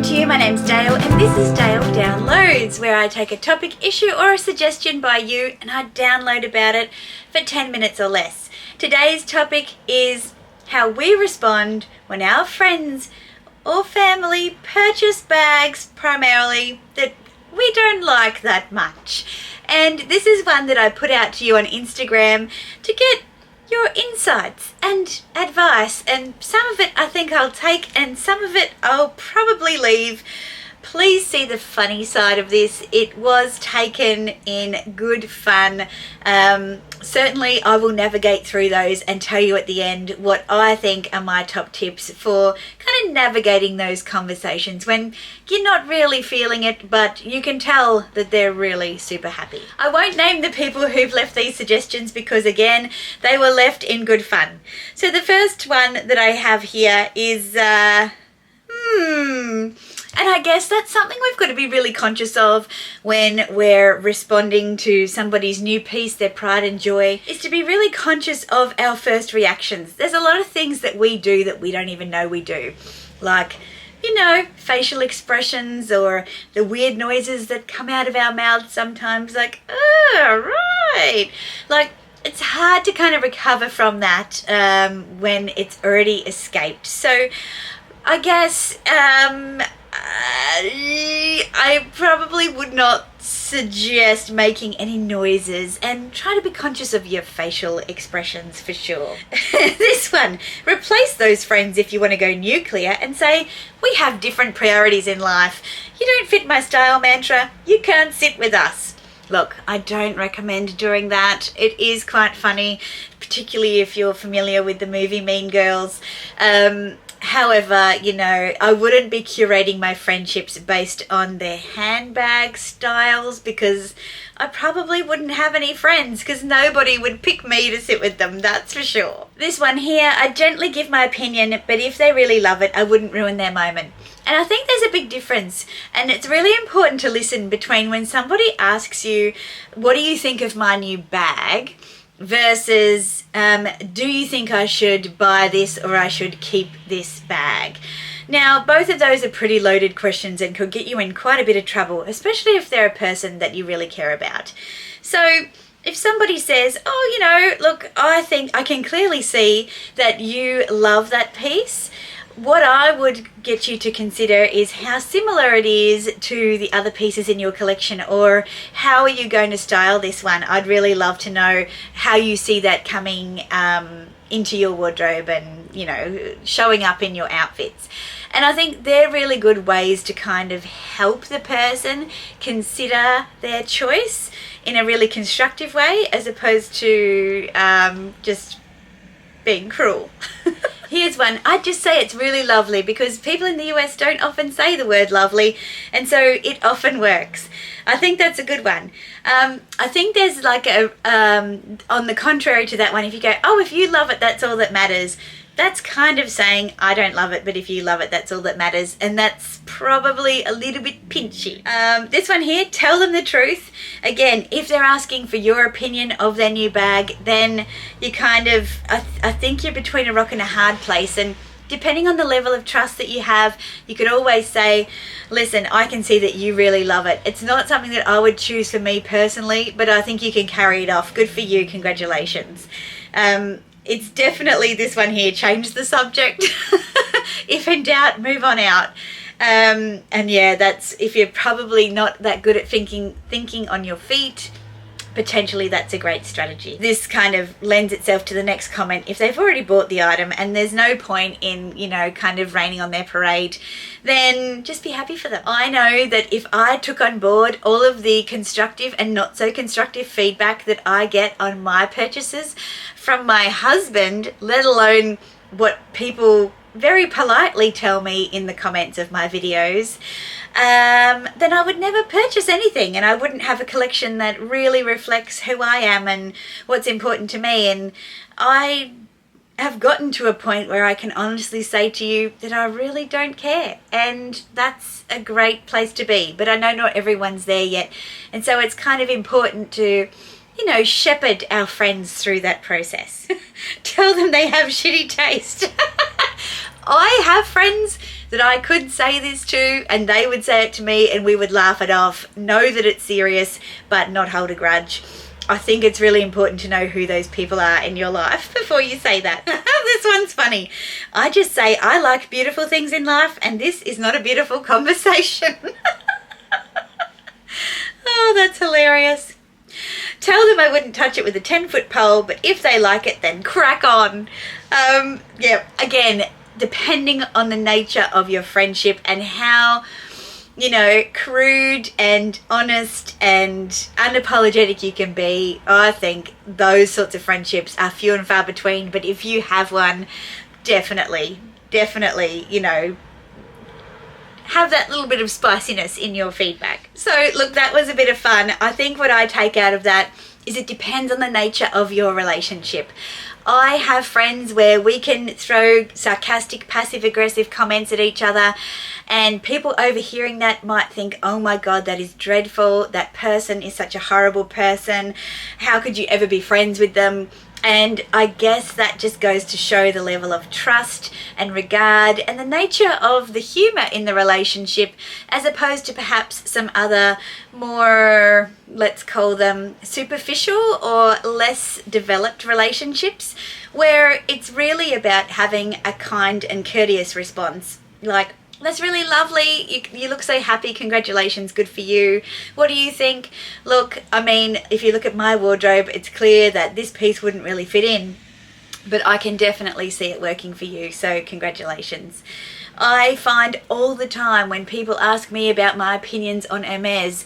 to you. My name's Dayle and this is Dayle Downloads, where I take a topic, issue or a suggestion by you and I download about it for 10 minutes or less. Today's topic is how we respond when our friends or family purchase bags primarily that we don't like that much. And this is one that I put out to you on Instagram to get your insights and advice, and some of it I think I'll take and some of it I'll probably leave. Please see the funny side of this. It was taken in good fun. Certainly I will navigate through those and tell you at the end what I think are my top tips for kind of navigating those conversations when you're not really feeling it, but you can tell that they're really super happy. I won't name the people who've left these suggestions because again, they were left in good fun. So the first one that I have here is, and I guess that's something we've got to be really conscious of when we're responding to somebody's new piece, their pride and joy, is to be really conscious of our first reactions. There's a lot of things that we do that we don't even know we do. Like, you know, facial expressions or the weird noises that come out of our mouths sometimes, like, oh, right. Like, it's hard to kind of recover from that when it's already escaped. So I guess I probably would not suggest making any noises, and try to be conscious of your facial expressions for sure. This one, replace those friends if you want to go nuclear and say, we have different priorities in life. You don't fit my style mantra, you can't sit with us. Look, I don't recommend doing that. It is quite funny, particularly if you're familiar with the movie Mean Girls. However, you know, I wouldn't be curating my friendships based on their handbag styles, because I probably wouldn't have any friends because nobody would pick me to sit with them, that's for sure. This one here, I gently give my opinion, but if they really love it, I wouldn't ruin their moment. And I think there's a big difference, and it's really important to listen between when somebody asks you, what do you think of my new bag? Versus, do you think I should buy this or I should keep this bag? Now, both of those are pretty loaded questions and could get you in quite a bit of trouble, especially if they're a person that you really care about. So if somebody says, oh, you know, look, I think I can clearly see that you love that piece, what I would get you to consider is how similar it is to the other pieces in your collection, or how are you going to style this one? I'd really love to know how you see that coming into your wardrobe and, you know, showing up in your outfits. And I think they're really good ways to kind of help the person consider their choice in a really constructive way, as opposed to just being cruel. Here's one. I'd just say it's really lovely, because people in the US don't often say the word lovely, and so it often works. I think that's a good one. I think there's like a, on the contrary to that one, if you go, oh, if you love it, that's all that matters. That's kind of saying, I don't love it, but if you love it, that's all that matters. And that's probably a little bit pinchy. This one here, tell them the truth. Again, if they're asking for your opinion of their new bag, then you kind of, I think you're between a rock and a hard place. And depending on the level of trust that you have, you could always say, listen, I can see that you really love it. It's not something that I would choose for me personally, but I think you can carry it off. Good for you. Congratulations. It's definitely this one here, change the subject. If in doubt, move on out. And yeah, that's, if you're probably not that good at thinking on your feet, potentially that's a great strategy. This kind of lends itself to the next comment. If they've already bought the item and there's no point in, you know, kind of raining on their parade, then just be happy for them. I know that if I took on board all of the constructive and not so constructive feedback that I get on my purchases from my husband, let alone what people very politely tell me in the comments of my videos, then I would never purchase anything, and I wouldn't have a collection that really reflects who I am and what's important to me. And I have gotten to a point where I can honestly say to you that I really don't care, and that's a great place to be. But I know not everyone's there yet, and so it's kind of important to, you know, shepherd our friends through that process. Tell them they have shitty taste. I have friends that I could say this to and they would say it to me and we would laugh it off, know that it's serious, but not hold a grudge. I think it's really important to know who those people are in your life before you say that. This one's funny. I just say I like beautiful things in life and this is not a beautiful conversation. Oh, that's hilarious. Tell them I wouldn't touch it with a 10-foot pole, but if they like it, then crack on. Yeah, again, depending on the nature of your friendship and how, you know, crude and honest and unapologetic you can be, I think those sorts of friendships are few and far between. But if you have one, definitely, you know, have that little bit of spiciness in your feedback. So look, that was a bit of fun. I think what I take out of that is it depends on the nature of your relationship. I have friends where we can throw sarcastic, passive-aggressive comments at each other, and people overhearing that might think, oh my God, that is dreadful. That person is such a horrible person. How could you ever be friends with them? And I guess that just goes to show the level of trust and regard and the nature of the humour in the relationship, as opposed to perhaps some other more, let's call them superficial or less developed relationships, where it's really about having a kind and courteous response. Like, that's really lovely. You look so happy. Congratulations. Good for you. What do you think? Look, I mean, if you look at my wardrobe, it's clear that this piece wouldn't really fit in, but I can definitely see it working for you. So congratulations. I find all the time when people ask me about my opinions on Hermes,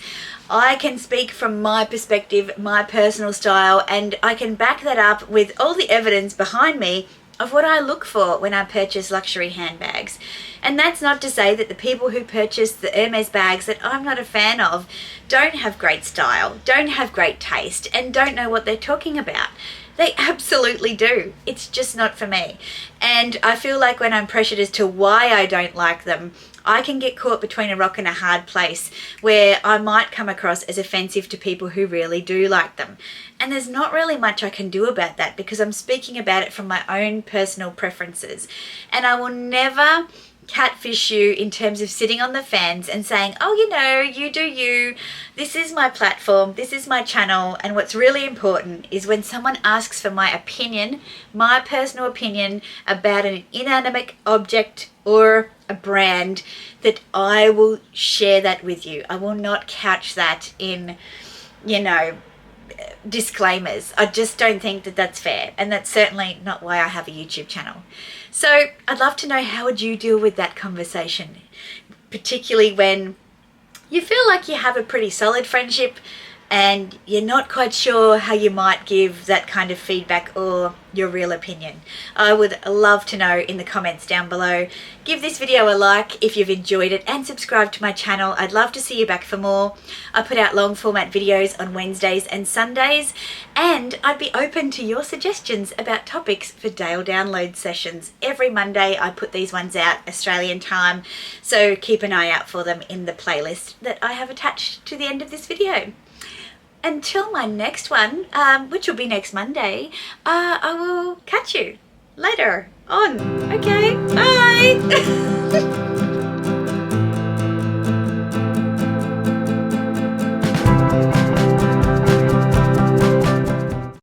I can speak from my perspective, my personal style, and I can back that up with all the evidence behind me of what I look for when I purchase luxury handbags. And that's not to say that the people who purchase the Hermes bags that I'm not a fan of don't have great style, don't have great taste, and don't know what they're talking about. They absolutely do. It's just not for me. And I feel like when I'm pressured as to why I don't like them, I can get caught between a rock and a hard place where I might come across as offensive to people who really do like them. And there's not really much I can do about that because I'm speaking about it from my own personal preferences. And I will never catfish you in terms of sitting on the fence and saying, oh, you know, you do you. This is my platform. This is my channel. And what's really important is when someone asks for my opinion, my personal opinion about an inanimate object or a brand, that I will share that with you. I will not couch that in, you know, disclaimers. I just don't think that that's fair, and that's certainly not why I have a YouTube channel. So I'd love to know, how would you deal with that conversation, particularly when you feel like you have a pretty solid friendship and you're not quite sure how you might give that kind of feedback or your real opinion. I would love to know in the comments down below. Give this video a like if you've enjoyed it and subscribe to my channel. I'd love to see you back for more. I put out long format videos on Wednesdays and Sundays, and I'd be open to your suggestions about topics for Dayle download sessions. Every Monday I put these ones out Australian time, so keep an eye out for them in the playlist that I have attached to the end of this video. Until my next one, which will be next Monday, I will catch you later on. Okay, bye.